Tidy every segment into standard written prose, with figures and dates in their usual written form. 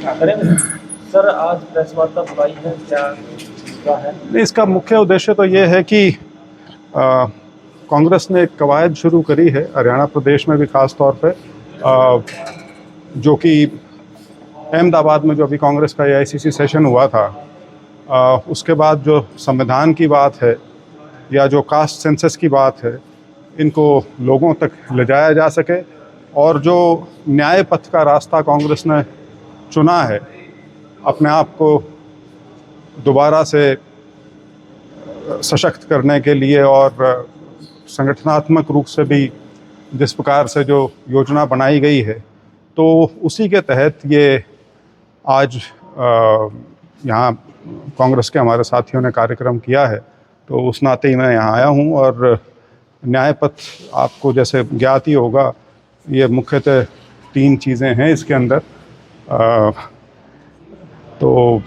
Sir, आज press वार्ता बुलाई है, क्या है? इसका मुख्य उद्देश्य तो ये है कि कांग्रेस ने एक कवायद शुरू करी है हरियाणा प्रदेश में भी ख़ास तौर पे, जो कि अहमदाबाद में जो अभी कांग्रेस का एआईसीसी सेशन हुआ था, उसके बाद जो संविधान की बात है या जो कास्ट सेंसस की बात है, इनको लोगों तक ले जाया जा सके और जो न्याय पथ का रास्ता कांग्रेस ने चुना है अपने आप को दोबारा से सशक्त करने के लिए और संगठनात्मक रूप से भी जिस प्रकार से जो योजना बनाई गई है, तो उसी के तहत ये आज यहाँ कांग्रेस के हमारे साथियों ने कार्यक्रम किया है। तो उस नाते ही मैं यहाँ आया हूँ और न्याय पथ आपको जैसे ज्ञात ही होगा, ये मुख्यतः 3 चीज़ें हैं इसके अंदर। तो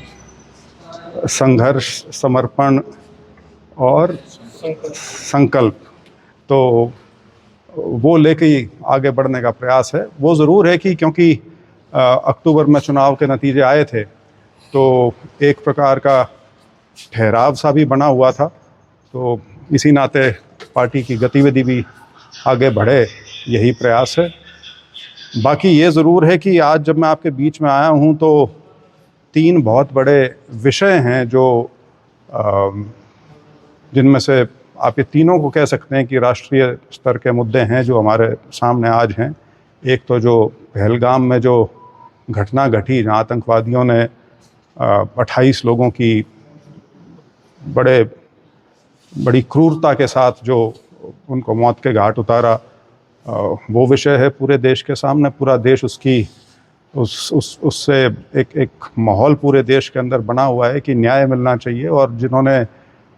संघर्ष, समर्पण और संकल्प, तो वो लेके ही आगे बढ़ने का प्रयास है। वो ज़रूर है कि क्योंकि अक्टूबर में चुनाव के नतीजे आए थे, तो एक प्रकार का ठहराव सा भी बना हुआ था, तो इसी नाते पार्टी की गतिविधि भी आगे बढ़े, यही प्रयास है। बाकी ये ज़रूर है कि आज जब मैं आपके बीच में आया हूँ तो 3 बहुत बड़े विषय हैं जो जिनमें से आप ये तीनों को कह सकते हैं कि राष्ट्रीय स्तर के मुद्दे हैं जो हमारे सामने आज हैं। एक तो जो पहलगाम में जो घटना घटी, जहाँ आतंकवादियों ने 28 लोगों की बड़ी क्रूरता के साथ जो उनको मौत के घाट उतारा, वो विषय है पूरे देश के सामने। पूरा देश उससे एक माहौल पूरे देश के अंदर बना हुआ है कि न्याय मिलना चाहिए और जिन्होंने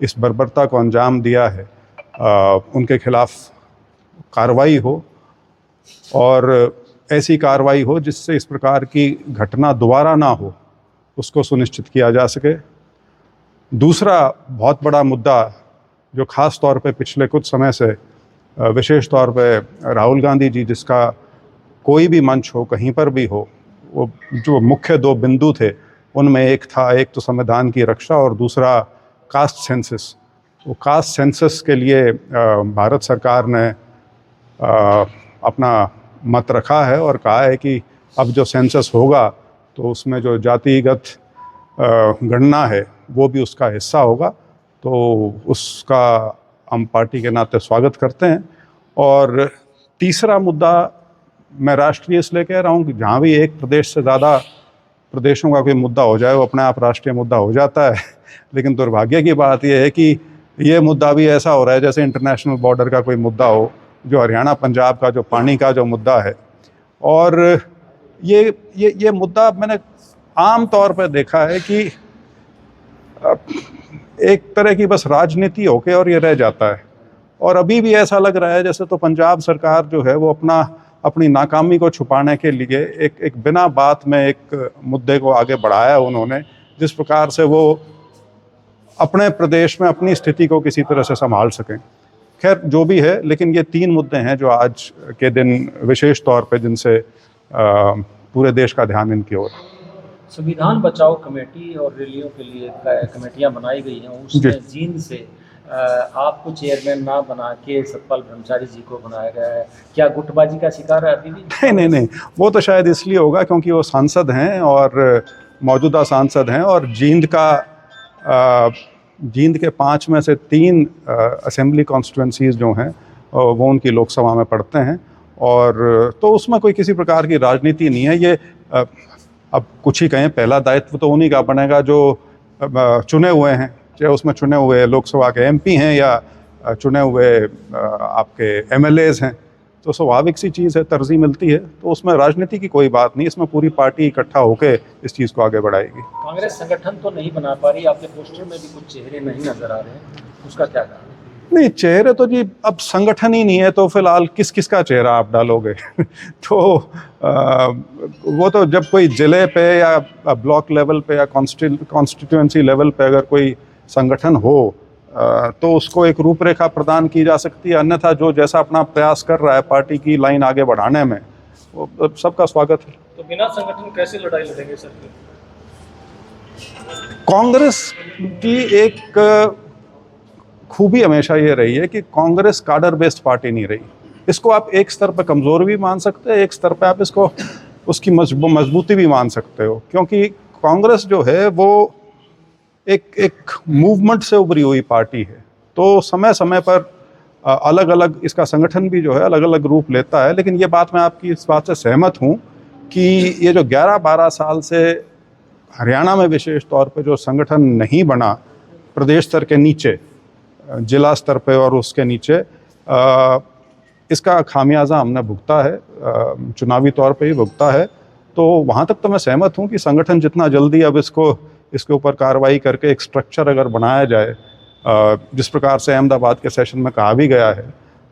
इस बर्बरता को अंजाम दिया है उनके खिलाफ कार्रवाई हो और ऐसी कार्रवाई हो जिससे इस प्रकार की घटना दोबारा ना हो, उसको सुनिश्चित किया जा सके। दूसरा बहुत बड़ा मुद्दा जो ख़ास तौर पे पिछले कुछ समय से विशेष तौर पे राहुल गांधी जी, जिसका कोई भी मंच हो, कहीं पर भी हो, वो जो मुख्य 2 बिंदु थे उनमें एक तो संविधान की रक्षा और दूसरा कास्ट सेंसस। वो कास्ट सेंसस के लिए भारत सरकार ने अपना मत रखा है और कहा है कि अब जो सेंसस होगा तो उसमें जो जातिगत गणना है वो भी उसका हिस्सा होगा। तो उसका हम पार्टी के नाते स्वागत करते हैं। और तीसरा मुद्दा मैं राष्ट्रीय इसलिए कह रहा हूँ कि जहाँ भी एक प्रदेश से ज़्यादा प्रदेशों का कोई मुद्दा हो जाए वो अपने आप राष्ट्रीय मुद्दा हो जाता है, लेकिन दुर्भाग्य की बात यह है कि ये मुद्दा भी ऐसा हो रहा है जैसे इंटरनेशनल बॉर्डर का कोई मुद्दा हो, जो हरियाणा पंजाब का जो पानी का जो मुद्दा है। और ये मुद्दा मैंने आम तौर पर देखा है कि एक तरह की बस राजनीति होके और ये रह जाता है। और अभी भी ऐसा लग रहा है जैसे तो पंजाब सरकार जो है वो अपनी नाकामी को छुपाने के लिए एक बिना बात में एक मुद्दे को आगे बढ़ाया उन्होंने, जिस प्रकार से वो अपने प्रदेश में अपनी स्थिति को किसी तरह से संभाल सकें। खैर जो भी है, लेकिन ये 3 मुद्दे हैं जो आज के दिन विशेष तौर पे जिनसे पूरे देश का ध्यान इनकी ओर। संविधान बचाओ कमेटी और रैलियों के लिए कमेटियां बनाई गई हैं, उसमें जींद से आपको चेयरमैन ना बना के सतपाल ब्रह्मचारी जी को बनाया गया है। क्या गुटबाजी का शिकार है अभी भी? नहीं, वो तो शायद इसलिए होगा क्योंकि वो सांसद हैं और मौजूदा सांसद हैं और जींद के 5 में से 3 असेंबली कॉन्स्टिट्यूंसीज जो हैं वो उनकी लोकसभा में पड़ते हैं। और तो उसमें कोई किसी प्रकार की राजनीति नहीं है। ये अब कुछ ही कहें, पहला दायित्व तो उन्हीं का बनेगा जो चुने हुए हैं, चाहे उसमें चुने हुए लोकसभा के एमपी हैं या चुने हुए आपके एमएलएज हैं। तो स्वाभाविक सी चीज़ है, तरजीह मिलती है, तो उसमें राजनीति की कोई बात नहीं। इसमें पूरी पार्टी इकट्ठा होकर इस चीज़ को आगे बढ़ाएगी। कांग्रेस संगठन तो नहीं बना पा रही, आपके पोस्टर में भी कुछ चेहरे नहीं नजर आ रहे हैं, उसका क्या कारण? नहीं, चेहरे तो जी अब संगठन ही नहीं है तो फिलहाल किस का चेहरा आप डालोगे? तो वो तो जब कोई जिले पे या ब्लॉक लेवल पे या कॉन्स्टिट्यूएंसी लेवल पे अगर कोई संगठन हो तो उसको एक रूपरेखा प्रदान की जा सकती है। अन्यथा जो जैसा अपना प्रयास कर रहा है पार्टी की लाइन आगे बढ़ाने में, वो सबका स्वागत है। तो बिना संगठन कैसे लड़ाई लड़ेंगे सर? कांग्रेस की एक खूबी हमेशा ये रही है कि कांग्रेस काडर बेस्ड पार्टी नहीं रही। इसको आप एक स्तर पर कमज़ोर भी मान सकते हैं, एक स्तर पर आप इसको उसकी मजबूती भी मान सकते हो, क्योंकि कांग्रेस जो है वो एक मूवमेंट से उभरी हुई पार्टी है। तो समय समय पर अलग अलग इसका संगठन भी जो है अलग अलग रूप लेता है। लेकिन ये बात मैं आपकी इस बात से सहमत हूँ कि ये जो 11-12 साल से हरियाणा में विशेष तौर पे जो संगठन नहीं बना प्रदेश स्तर के नीचे, जिला स्तर पे और उसके नीचे, इसका खामियाजा हमने भुगता है, चुनावी तौर पे ही भुगता है। तो वहाँ तक तो मैं सहमत हूँ कि संगठन जितना जल्दी अब इसके ऊपर कार्रवाई करके एक स्ट्रक्चर अगर बनाया जाए, जिस प्रकार से अहमदाबाद के सेशन में कहा भी गया है,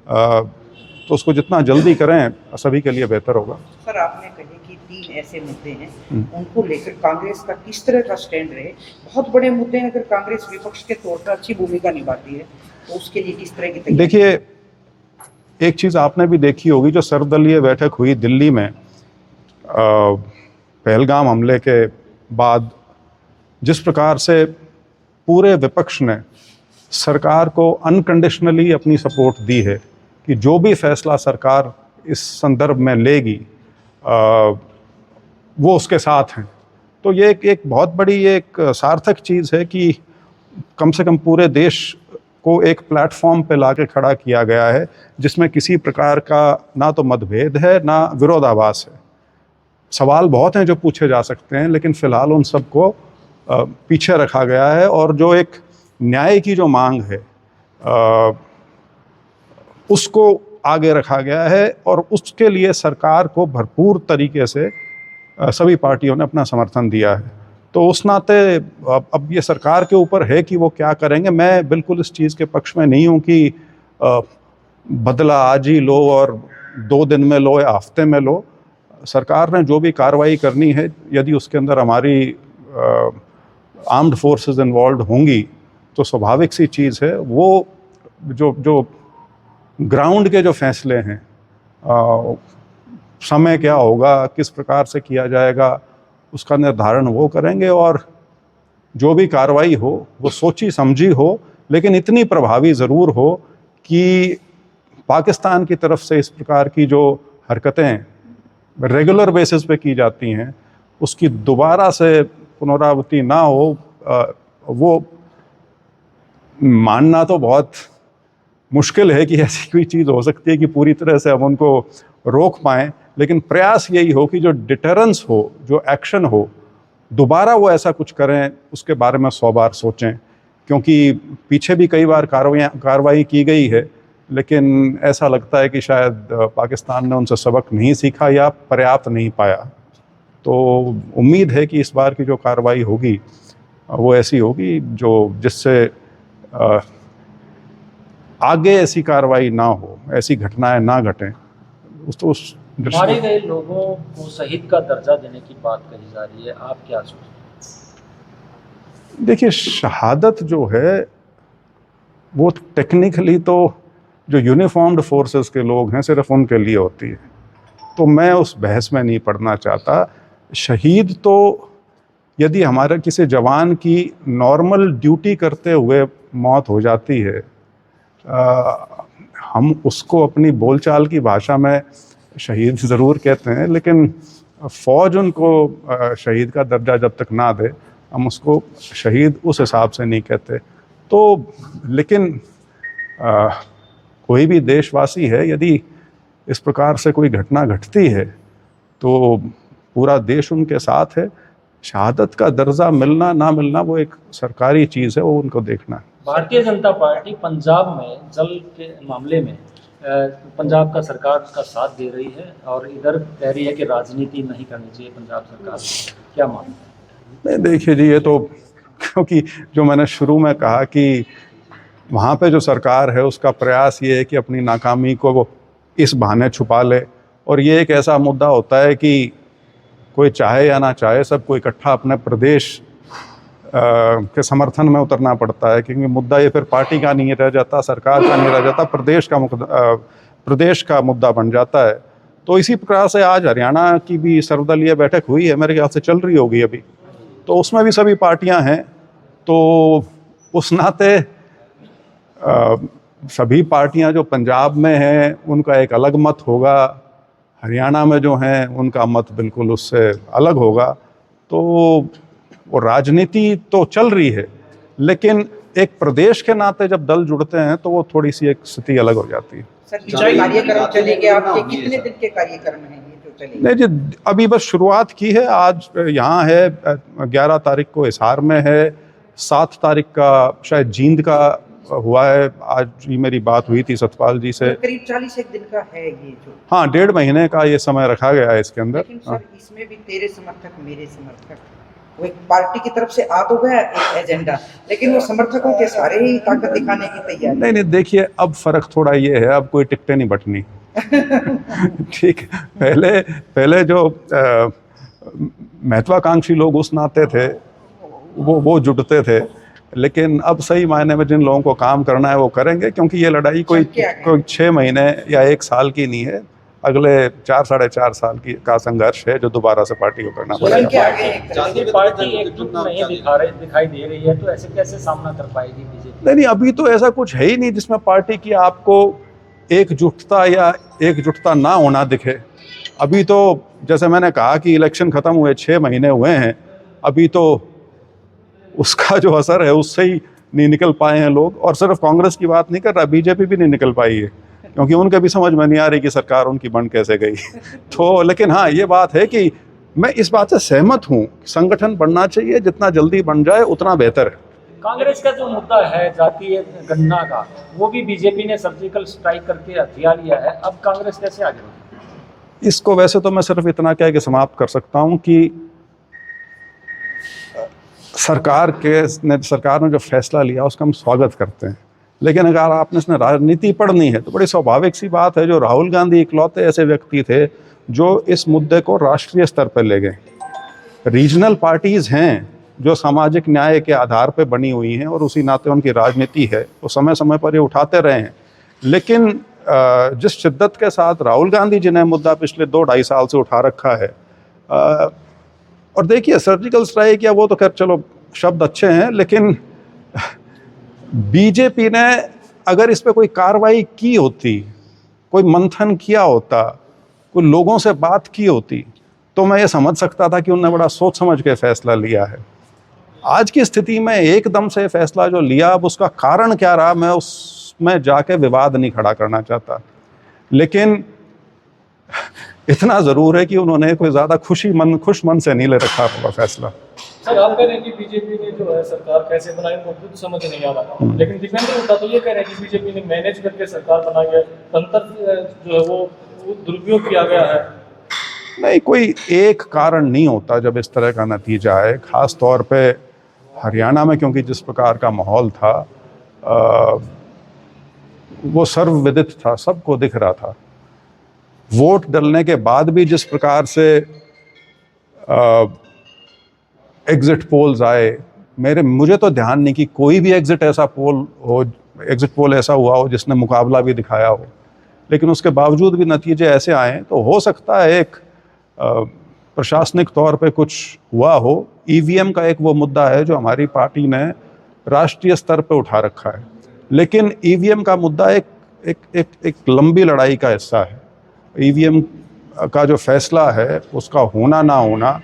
तो उसको जितना जल्दी करें सभी के लिए बेहतर होगा। सर, आपने कहे कि 3 ऐसे मुद्दे हैं, उनको लेकर कांग्रेस का किस तरह का स्टैंड रहे? बहुत बड़े मुद्दे हैं, अगर कांग्रेस विपक्ष के तौर पर अच्छी भूमिका निभाती है तो उसके लिए किस तरह की तैयारी? देखिए, एक चीज़ आपने भी देखी होगी, जो सर्वदलीय बैठक हुई दिल्ली में पहलगाम हमले के बाद, जिस प्रकार से पूरे विपक्ष ने सरकार को अनकंडीशनली अपनी सपोर्ट दी है कि जो भी फैसला सरकार इस संदर्भ में लेगी वो उसके साथ हैं। तो ये एक बहुत बड़ी एक सार्थक चीज़ है कि कम से कम पूरे देश को एक प्लेटफॉर्म पे लाके खड़ा किया गया है, जिसमें किसी प्रकार का ना तो मतभेद है ना विरोधाभास है। सवाल बहुत हैं जो पूछे जा सकते हैं, लेकिन फ़िलहाल उन सबको पीछे रखा गया है। और जो एक न्याय की जो मांग है उसको आगे रखा गया है, और उसके लिए सरकार को भरपूर तरीके से सभी पार्टियों ने अपना समर्थन दिया है। तो उस नाते अब ये सरकार के ऊपर है कि वो क्या करेंगे। मैं बिल्कुल इस चीज़ के पक्ष में नहीं हूँ कि बदला आज ही लो और 2 दिन में लो या हफ्ते में लो। सरकार ने जो भी कार्रवाई करनी है, यदि उसके अंदर हमारी आर्म्ड फोर्सेस इन्वॉल्व होंगी तो स्वाभाविक सी चीज़ है। वो जो ग्राउंड के जो फैसले हैं, समय क्या होगा, किस प्रकार से किया जाएगा, उसका निर्धारण वो करेंगे। और जो भी कार्रवाई हो वो सोची समझी हो, लेकिन इतनी प्रभावी ज़रूर हो कि पाकिस्तान की तरफ से इस प्रकार की जो हरकतें रेगुलर बेसिस पे की जाती हैं उसकी दोबारा से पुनरावृत्ति ना हो। वो मानना तो बहुत मुश्किल है कि ऐसी कोई चीज़ हो सकती है कि पूरी तरह से हम उनको रोक पाएँ, लेकिन प्रयास यही हो कि जो डिटरेंस हो, जो एक्शन हो, दोबारा वो ऐसा कुछ करें उसके बारे में 100 बार सोचें। क्योंकि पीछे भी कई बार कार्रवाई की गई है, लेकिन ऐसा लगता है कि शायद पाकिस्तान ने उनसे सबक नहीं सीखा या पर्याप्त नहीं पाया। तो उम्मीद है कि इस बार की जो कार्रवाई होगी वो ऐसी होगी जिससे आगे ऐसी कार्रवाई ना हो, ऐसी घटनाएं ना घटें। उस मारे गए लोगों को शहीद का दर्जा देने की बात कही जा रही है, आप क्या सोचते हैं? देखिए, शहादत जो है वो टेक्निकली तो जो यूनिफॉर्म्ड फोर्सेस के लोग हैं सिर्फ उनके लिए होती है, तो मैं उस बहस में नहीं पड़ना चाहता। शहीद तो यदि हमारे किसी जवान की नॉर्मल ड्यूटी करते हुए मौत हो जाती है, हम उसको अपनी बोलचाल की भाषा में शहीद ज़रूर कहते हैं, लेकिन फ़ौज उनको शहीद का दर्जा जब तक ना दे हम उसको शहीद उस हिसाब से नहीं कहते। तो लेकिन कोई भी देशवासी है, यदि इस प्रकार से कोई घटना घटती है तो पूरा देश उनके साथ है। शहादत का दर्जा मिलना ना मिलना वो एक सरकारी चीज़ है, वो उनको देखना है। भारतीय जनता पार्टी पंजाब में जल के मामले में पंजाब का सरकार का साथ दे रही है और इधर कह रही है कि राजनीति नहीं करनी चाहिए पंजाब सरकार, क्या मानते हैं? देखिए जी, ये तो क्योंकि जो मैंने शुरू में कहा कि वहाँ पे जो सरकार है उसका प्रयास ये है कि अपनी नाकामी को वो इस बहाने छुपा ले, और ये एक ऐसा मुद्दा होता है कि कोई चाहे या ना चाहे सबको इकट्ठा अपने प्रदेश के समर्थन में उतरना पड़ता है, क्योंकि मुद्दा ये फिर पार्टी का नहीं रह जाता, सरकार का नहीं रह जाता, प्रदेश का मुद्दा बन जाता है। तो इसी प्रकार से आज हरियाणा की भी सर्वदलीय बैठक हुई है, मेरे ख्याल से चल रही होगी अभी, तो उसमें भी सभी पार्टियां हैं। तो उस नाते सभी पार्टियां जो पंजाब में हैं उनका एक अलग मत होगा, हरियाणा में जो हैं उनका मत बिल्कुल उससे अलग होगा। तो वो राजनीति तो चल रही है, लेकिन एक प्रदेश के नाते जब दल जुड़ते हैं तो वो थोड़ी सी एक स्थिति अलग हो जाती है। सर, कार्यक्रम चलेंगे आपके, कितने दिन के कार्यक्रम हैं ये जो चलेंगे? नहीं जी, अभी बस शुरुआत की है। आज यहाँ है, 11 तारीख को हिसार में है, 7 तारीख का शायद जींद का हुआ है। आज ही मेरी बात हुई थी सतपाल जी से। तो करीब 41 दिन का है ये जो। हाँ, 1.5 महीने का ये समय रखा गया है इसके अंदर। लेकिन सर, इसमें भी तेरे समर्थक मेरे समर्थक, वो एक पार्टी की तरफ से आ तो गया एक एजेंडा, लेकिन वो समर्थकों के सारे ही ताकत दिखाने की तैयारी। नहीं, देखिए अब फर्क थोड़ा ये है, अब कोई टिकटें नहीं बटनी। ठीक है, पहले जो महत्वाकांक्षी लोग उस नाते थे वो जुटते थे, लेकिन अब सही मायने में जिन लोगों को काम करना है वो करेंगे, क्योंकि ये लड़ाई कोई 6 महीने या 1 साल की नहीं है, अगले 4 साढ़े 4 साल की का संघर्ष है जो दोबारा से पार्टी को करना पड़ेगा। पार्टी एकजुट नहीं दिखाई दे रही है, तो ऐसे कैसे सामना कर पाएगी बीजेपी? नहीं, अभी तो ऐसा कुछ है ही नहीं जिसमें पार्टी की आपको एकजुटता या एकजुटता ना होना दिखे। अभी तो जैसे मैंने कहा कि इलेक्शन खत्म हुए 6 महीने हुए हैं, अभी तो उसका जो असर है उससे ही नहीं निकल पाए हैं लोग। और सिर्फ कांग्रेस की बात नहीं कर रहा, बीजेपी भी नहीं निकल पाई है, क्योंकि उनके भी समझ में नहीं आ रही कि सरकार उनकी बन कैसे गई। तो लेकिन हाँ, ये बात है कि मैं इस बात से सहमत हूँ, संगठन बनना चाहिए, जितना जल्दी बन जाए उतना बेहतर है। कांग्रेस का जो मुद्दा है जातीय गणना का, वो भी बीजेपी ने सर्जिकल स्ट्राइक करके हथिया लिया है। अब कांग्रेस कैसे आगे बढ़े? इसको वैसे तो मैं सिर्फ इतना कह के समाप्त कर सकता हूँ कि सरकार ने जो फैसला लिया उसका हम स्वागत करते हैं, लेकिन अगर आपने इसमें राजनीति पढ़नी है तो बड़ी स्वाभाविक सी बात है, जो राहुल गांधी इकलौते ऐसे व्यक्ति थे जो इस मुद्दे को राष्ट्रीय स्तर पर ले गए। रीजनल पार्टीज़ हैं जो सामाजिक न्याय के आधार पर बनी हुई हैं और उसी नाते उनकी राजनीति है, वो समय समय पर ये उठाते रहे हैं। लेकिन जिस शिद्दत के साथ राहुल गांधी जी ने मुद्दा पिछले 2-2.5 साल से उठा रखा है, और देखिए सर्जिकल स्ट्राइक या वो तो खैर चलो शब्द अच्छे हैं, लेकिन बीजेपी ने अगर इस पे कोई कार्रवाई की होती, कोई मंथन किया होता, कोई लोगों से बात की होती, तो मैं ये समझ सकता था कि उन्होंने बड़ा सोच समझ के फैसला लिया है। आज की स्थिति में एकदम से फैसला जो लिया, अब उसका कारण क्या रहा, मैं उसमें जाके विवाद नहीं खड़ा करना चाहता, लेकिन इतना ज़रूर है कि उन्होंने कोई ज़्यादा खुश मन से नहीं ले रखा होगा फैसला। सर, आप कह रहे हैं कि बीजेपी ने जो है सरकार कैसे बनाई उनको खुद समझ नहीं आ रहा, लेकिन डिफेंडर होता तो ये कह रहे हैं कि बीजेपी ने मैनेज करके सरकार बनाई है, तंत्र जो है वो दुरुपयोग किया गया है। नहीं, कोई एक कारण नहीं होता जब इस तरह का नतीजा है, ख़ास तौर पे हरियाणा में, क्योंकि जिस प्रकार का माहौल था वो सर्वविदित था, सबको दिख रहा था। वोट डलने के बाद भी जिस प्रकार से एग्जिट पोल्स आए, मुझे तो ध्यान नहीं कि कोई भी एग्जिट पोल ऐसा हुआ हो जिसने मुकाबला भी दिखाया हो, लेकिन उसके बावजूद भी नतीजे ऐसे आए, तो हो सकता है एक प्रशासनिक तौर पे कुछ हुआ हो। ईवीएम का एक वो मुद्दा है जो हमारी पार्टी ने राष्ट्रीय स्तर पे उठा रखा है, लेकिन ईवीएम का मुद्दा एक लंबी लड़ाई का हिस्सा है। ईवीएम का जो फैसला है उसका होना ना होना,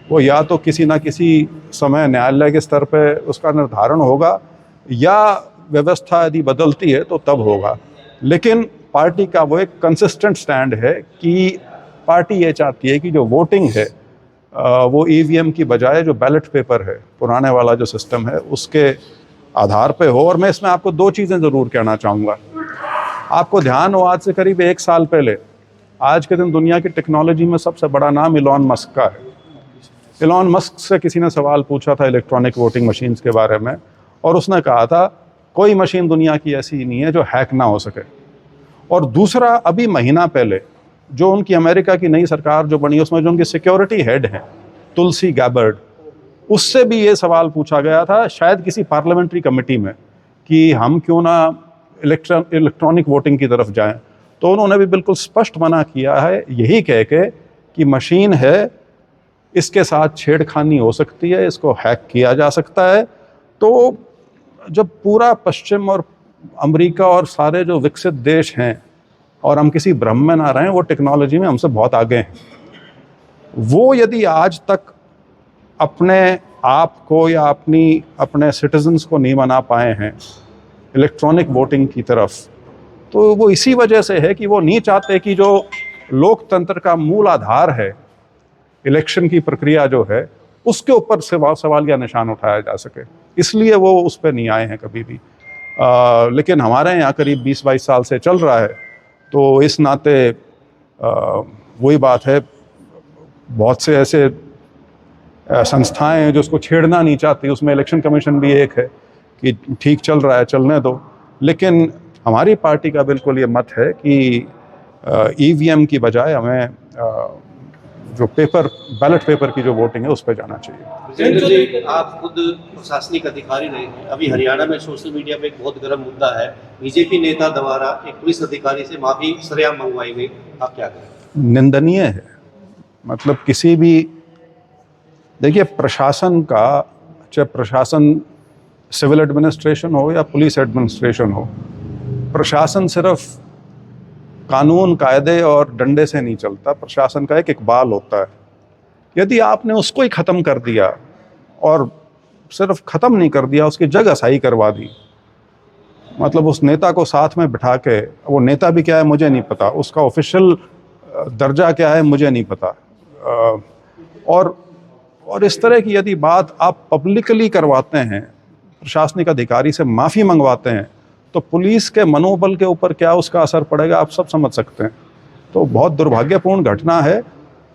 वो या तो किसी ना किसी समय न्यायालय के स्तर पे उसका निर्धारण होगा, या व्यवस्था यदि बदलती है तो तब होगा। लेकिन पार्टी का वो एक कंसिस्टेंट स्टैंड है कि पार्टी ये चाहती है कि जो वोटिंग है वो ईवीएम की बजाय जो बैलेट पेपर है, पुराने वाला जो सिस्टम है, उसके आधार पे हो। और मैं इसमें आपको 2 चीज़ें ज़रूर कहना चाहूँगा। आपको ध्यान हो, आज से करीब 1 साल पहले, आज के दिन दुनिया की टेक्नोलॉजी में सबसे बड़ा नाम इलॉन मस्क का है। इलॉन मस्क से किसी ने सवाल पूछा था इलेक्ट्रॉनिक वोटिंग मशीन्स के बारे में, और उसने कहा था कोई मशीन दुनिया की ऐसी नहीं है जो हैक ना हो सके। और दूसरा, अभी महीना पहले जो उनकी अमेरिका की नई सरकार जो बनी, उसमें जो उनकी सिक्योरिटी हेड हैं तुलसी गैबर्ड, उससे भी ये सवाल पूछा गया था शायद किसी पार्लियामेंट्री कमेटी में कि हम क्यों ना इलेक्ट्रॉनिक वोटिंग की तरफ जाएं। तो उन्होंने भी बिल्कुल स्पष्ट मना किया है, यही कह के कि मशीन है, इसके साथ छेड़खानी हो सकती है, इसको हैक किया जा सकता है। तो जब पूरा पश्चिम और अमेरिका और सारे जो विकसित देश हैं, और हम किसी भ्रम में ना रहें, वो टेक्नोलॉजी में हमसे बहुत आगे हैं, वो यदि आज तक अपने आप को या अपने सिटीजन्स को नहीं बना पाए हैं इलेक्ट्रॉनिक वोटिंग की तरफ, तो वो इसी वजह से है कि वो नहीं चाहते कि जो लोकतंत्र का मूल आधार है, इलेक्शन की प्रक्रिया जो है, उसके ऊपर सवालिया निशान उठाया जा सके, इसलिए वो उस पर नहीं आए हैं कभी भी। लेकिन हमारे यहाँ करीब 20-22 साल से चल रहा है, तो इस नाते वही बात है, बहुत से ऐसे संस्थाएं हैं जो उसको छेड़ना नहीं चाहती, उसमें इलेक्शन कमीशन भी एक है कि ठीक चल रहा है, चलने दो। लेकिन हमारी पार्टी का बिल्कुल ये मत है कि ईवीएम की बजाय हमें जो बैलेट पेपर की जो वोटिंग है उस पर जाना चाहिए। विजेंद्र जी, आप खुद प्रशासनिक अधिकारी रहे हैं, अभी हरियाणा में सोशल मीडिया पे एक बहुत गर्म मुद्दा है, बीजेपी नेता द्वारा एक पुलिस अधिकारी से माफी सरेआम मंगवाई गई, आप क्या करें? निंदनीय है। मतलब किसी भी, देखिए, प्रशासन का, चाहे प्रशासन सिविल एडमिनिस्ट्रेशन हो या पुलिस एडमिनिस्ट्रेशन हो, प्रशासन सिर्फ कानून कायदे और डंडे से नहीं चलता। प्रशासन का एक इकबाल होता है। यदि आपने उसको ही ख़त्म कर दिया, और सिर्फ ख़त्म नहीं कर दिया, उसकी जगहसाई करवा दी, मतलब उस नेता को साथ में बिठा के, वो नेता भी क्या है मुझे नहीं पता, उसका ऑफिशियल दर्जा क्या है मुझे नहीं पता, और इस तरह की यदि बात आप पब्लिकली करवाते हैं, प्रशासनिक अधिकारी से माफ़ी मंगवाते हैं, तो पुलिस के मनोबल के ऊपर क्या उसका असर पड़ेगा आप सब समझ सकते हैं। तो बहुत दुर्भाग्यपूर्ण घटना है,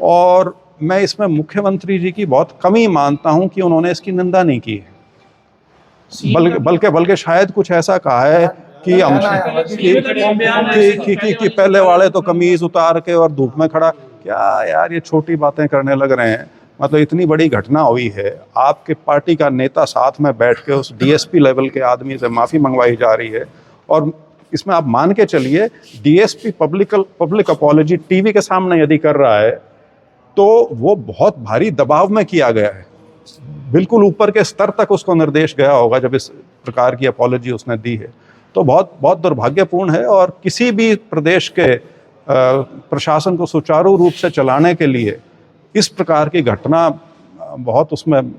और मैं इसमें मुख्यमंत्री जी की बहुत कमी मानता हूं कि उन्होंने इसकी निंदा नहीं की है, बल्कि शायद कुछ ऐसा कहा है कि हम कि पहले वाले तो कमीज उतार के और धूप में खड़ा, क्या यार ये छोटी बातें करने लग रहे हैं। मतलब इतनी बड़ी घटना हुई है, आपके पार्टी का नेता साथ में बैठ के उस डीएसपी लेवल के आदमी से माफ़ी मंगवाई जा रही है, और इसमें आप मान के चलिए डीएसपी पब्लिक अपॉलॉजी टीवी के सामने यदि कर रहा है, तो वो बहुत भारी दबाव में किया गया है, बिल्कुल ऊपर के स्तर तक उसको निर्देश गया होगा जब इस प्रकार की अपॉलॉजी उसने दी है। तो बहुत बहुत दुर्भाग्यपूर्ण है, और किसी भी प्रदेश के प्रशासन को सुचारू रूप से चलाने के लिए इस प्रकार की घटना बहुत उसमें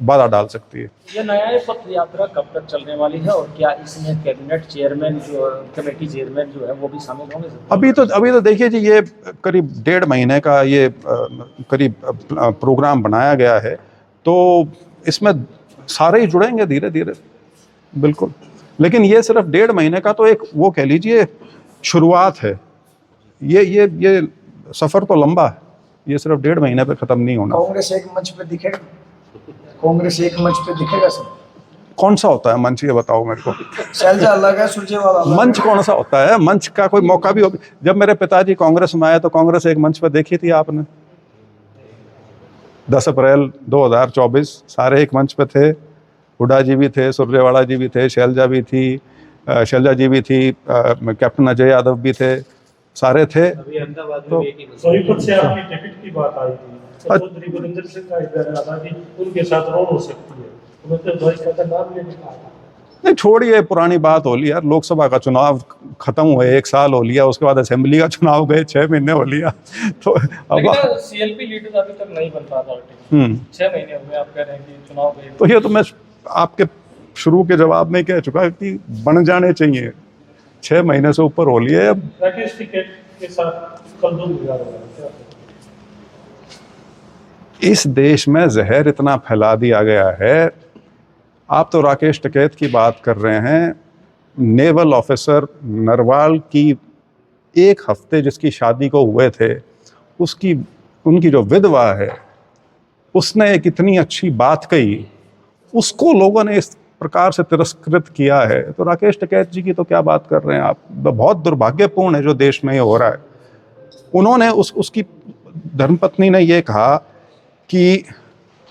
बाधा डाल सकती है। ये न्याय पथ यात्रा कब तक चलने वाली है, और क्या इसमें कैबिनेट चेयरमैन जो कमेटी चेयरमैन जो है वो भी शामिल होंगे? अभी तो देखिए जी, ये करीब 1.5 महीने का ये करीब प्रोग्राम बनाया गया है, तो इसमें सारे ही जुड़ेंगे धीरे धीरे, बिल्कुल। लेकिन ये सिर्फ 1.5 महीने का तो एक वो कह लीजिए शुरुआत है। ये सफ़र तो लंबा है, ये सिर्फ 1.5 महीने पे खत्म नहीं होना। कांग्रेस एक मंच पे दिखेगा? कांग्रेस एक मंच पे दिखेगा सर? कौन सा होता है मंच, ये बताओ मेरे को। शैलजा अलग है, सुरजेवाला अलग है। मंच कौन सा होता है? मंच का कोई मौका भी हो। जब मेरे पिताजी कांग्रेस में आए तो कांग्रेस एक मंच पे देखी थी आपने? 10 अप्रैल 2024 सारे एक मंच पे थे। हुड्डा जी भी थे, सुरजेवाला जी भी थे, शैलजा जी भी थी, कैप्टन अजय यादव भी थे, सारे थे। अभी अहमदाबाद तो में एक सोनीपत से आपकी टिकट की बात आई थी, तो चौधरी बरिंदर सिंह का इधर था कि उनके साथ रोड हो सकती है, उन्होंने भाजपा का नाम लेने कहा था। नहीं, छोड़िए, पुरानी बात हो ली यार। लोकसभा का चुनाव खत्म हुए 1 साल हो लिया, उसके बाद असेंबली का चुनाव गए 6 महीने हो लिया। तो अब सीएलपी लीडर अभी तक नहीं बन पाता, 6 महीने हुए आप कह रहे हैं कि चुनाव गए। तो ये तो मैं आपके शुरू के जवाब में कह चुका कि बन जाने चाहिए। 6 महीने से ऊपर हो लिए। अब राकेश टिकैत के साथ कल 2 गुजार हो गया। इस देश में जहर इतना फैला दिया गया है। आप तो राकेश टिकैत की बात कर रहे हैं, नेवल ऑफिसर नरवाल की 1 हफ्ते जिसकी शादी को हुए थे, उनकी जो विधवा है, उसने एक इतनी अच्छी बात कही, उसको लोगों ने इस प्रकार से तिरस्कृत किया है। तो राकेश टिकैत जी की तो क्या बात कर रहे हैं आप। बहुत दुर्भाग्यपूर्ण है जो देश में ये हो रहा है। उन्होंने उसकी धर्मपत्नी ने ये कहा कि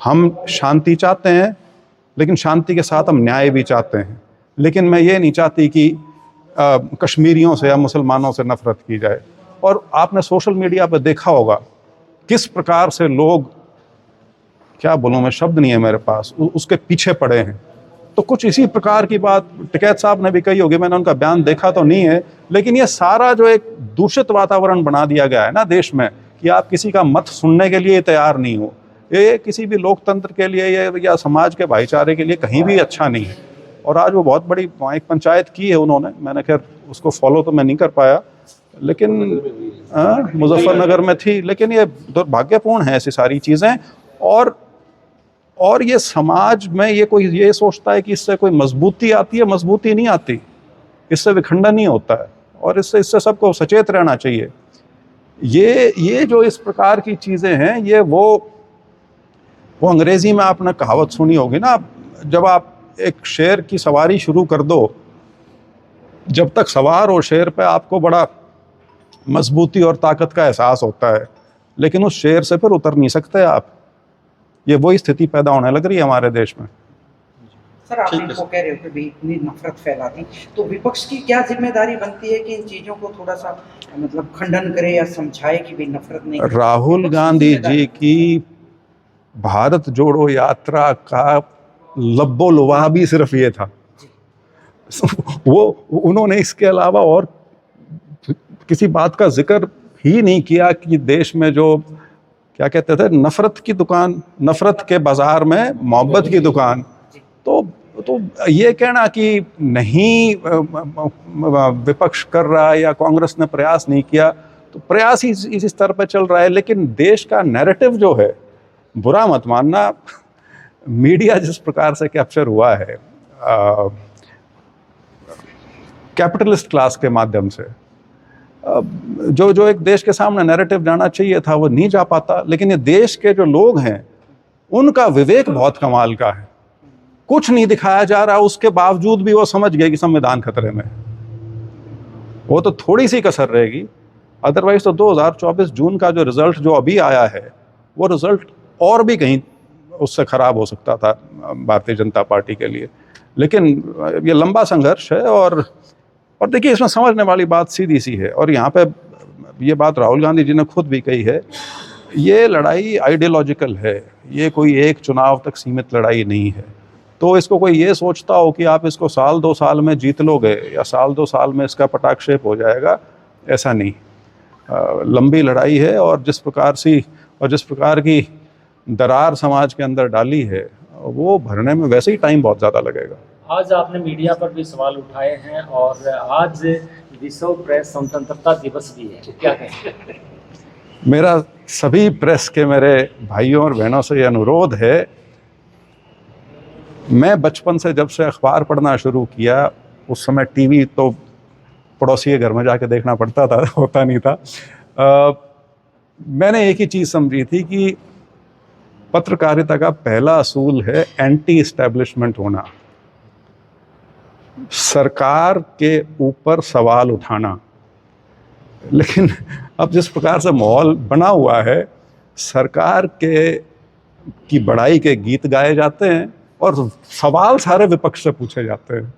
हम शांति चाहते हैं, लेकिन शांति के साथ हम न्याय भी चाहते हैं। लेकिन मैं ये नहीं चाहती कि कश्मीरियों से या मुसलमानों से नफरत की जाए। और आपने सोशल मीडिया पर देखा होगा किस प्रकार से लोग, क्या बोलूँ मैं, शब्द नहीं है मेरे पास, उसके पीछे पड़े हैं। तो कुछ इसी प्रकार की बात टिकैत साहब ने भी कही होगी, मैंने उनका बयान देखा तो नहीं है, लेकिन ये सारा जो एक दूषित वातावरण बना दिया गया है ना देश में, कि आप किसी का मत सुनने के लिए तैयार नहीं हो, ये किसी भी लोकतंत्र के लिए या समाज के भाईचारे के लिए कहीं भी अच्छा नहीं है। और आज वो बहुत बड़ी एक पंचायत की है उन्होंने, मैंने खैर उसको फॉलो तो मैं नहीं कर पाया, लेकिन मुजफ्फरनगर में थी। लेकिन ये दुर्भाग्यपूर्ण है ऐसी सारी चीज़ें। और ये समाज में ये कोई ये सोचता है कि इससे कोई मजबूती आती है, मजबूती नहीं आती, इससे विखंडन ही होता है। और इससे सबको सचेत रहना चाहिए। ये जो इस प्रकार की चीज़ें हैं, ये वो अंग्रेज़ी में आपने कहावत सुनी होगी ना, जब आप एक शेर की सवारी शुरू कर दो, जब तक सवार हो शेर पे आपको बड़ा मजबूती और ताकत का एहसास होता है, लेकिन उस शेर से फिर उतर नहीं सकते आप। ये वही स्थिति पैदा होने लग रही है हमारे देश में। सर, आप इनको कह रहे हो कि भाई इतनी नफरत फैला दी, तो विपक्ष की क्या जिम्मेदारी बनती है कि इन चीजों को थोड़ा सा मतलब खंडन करे या समझाए कि भाई नफरत नहीं। राहुल गांधी जी की भारत जोड़ो यात्रा का लब्बो लुभाव भी सिर्फ ये था। वो उन्होंने इसके अलावा और किसी बात का जिक्र ही नहीं किया कि देश में जो क्या कहते थे, नफरत की दुकान, नफरत के बाजार में मोहब्बत की दुकान। तो ये कहना कि नहीं विपक्ष कर रहा है या कांग्रेस ने प्रयास नहीं किया, तो प्रयास ही इसी स्तर पर चल रहा है। लेकिन देश का नैरेटिव जो है, बुरा मत मानना, मीडिया जिस प्रकार से कैप्चर हुआ है कैपिटलिस्ट क्लास के माध्यम से, जो एक देश के सामने नैरेटिव जाना चाहिए था वो नहीं जा पाता। लेकिन ये देश के जो लोग हैं उनका विवेक बहुत कमाल का है। कुछ नहीं दिखाया जा रहा, उसके बावजूद भी वो समझ गए कि संविधान खतरे में। वो तो थोड़ी सी कसर रहेगी, अदरवाइज तो 2024 जून का जो रिजल्ट जो अभी आया है, वो रिजल्ट और भी कहीं उससे खराब हो सकता था भारतीय जनता पार्टी के लिए। लेकिन ये लंबा संघर्ष है। और देखिए, इसमें समझने वाली बात सीधी सी है, और यहाँ पे ये बात राहुल गांधी जी ने खुद भी कही है, ये लड़ाई आइडियोलॉजिकल है, ये कोई एक चुनाव तक सीमित लड़ाई नहीं है। तो इसको कोई ये सोचता हो कि आप इसको साल 2 साल में जीत लोगे या साल 2 साल में इसका पटाक्षेप हो जाएगा, ऐसा नहीं। लंबी लड़ाई है, और जिस प्रकार की दरार समाज के अंदर डाली है, वो भरने में वैसे ही टाइम बहुत ज़्यादा लगेगा। आज आपने मीडिया पर भी सवाल उठाए हैं, और आज विश्व प्रेस स्वतंत्रता दिवस भी है, क्या कहें? मेरा सभी प्रेस के मेरे भाइयों और बहनों से ये अनुरोध है, मैं बचपन से जब से अखबार पढ़ना शुरू किया, उस समय टीवी तो पड़ोसी के घर में जाके देखना पड़ता था, होता नहीं था। मैंने एक ही चीज़ समझी थी कि पत्रकारिता का पहला असूल है एंटी इस्टेब्लिशमेंट होना, सरकार के ऊपर सवाल उठाना। लेकिन अब जिस प्रकार से माहौल बना हुआ है, सरकार की बड़ाई के गीत गाए जाते हैं और सवाल सारे विपक्ष से पूछे जाते हैं,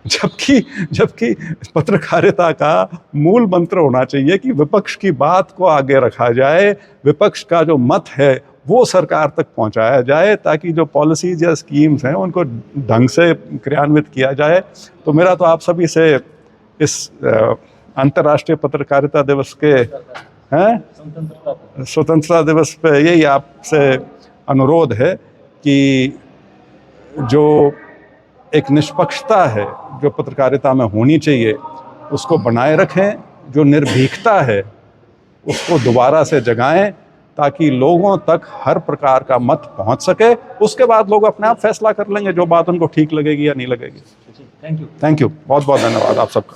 जबकि पत्रकारिता का मूल मंत्र होना चाहिए कि विपक्ष की बात को आगे रखा जाए, विपक्ष का जो मत है वो सरकार तक पहुंचाया जाए, ताकि जो पॉलिसीज या स्कीम्स हैं उनको ढंग से क्रियान्वित किया जाए। तो मेरा तो आप सभी से इस अंतर्राष्ट्रीय पत्रकारिता दिवस के स्वतंत्रता दिवस पे यही आपसे अनुरोध है कि जो एक निष्पक्षता है जो पत्रकारिता में होनी चाहिए, उसको बनाए रखें। जो निर्भीकता है उसको दोबारा से जगाएं, ताकि लोगों तक हर प्रकार का मत पहुंच सके। उसके बाद लोग अपने आप फैसला कर लेंगे जो बात उनको ठीक लगेगी या नहीं लगेगी। Thank you. थैंक यू, बहुत बहुत धन्यवाद आप सबका।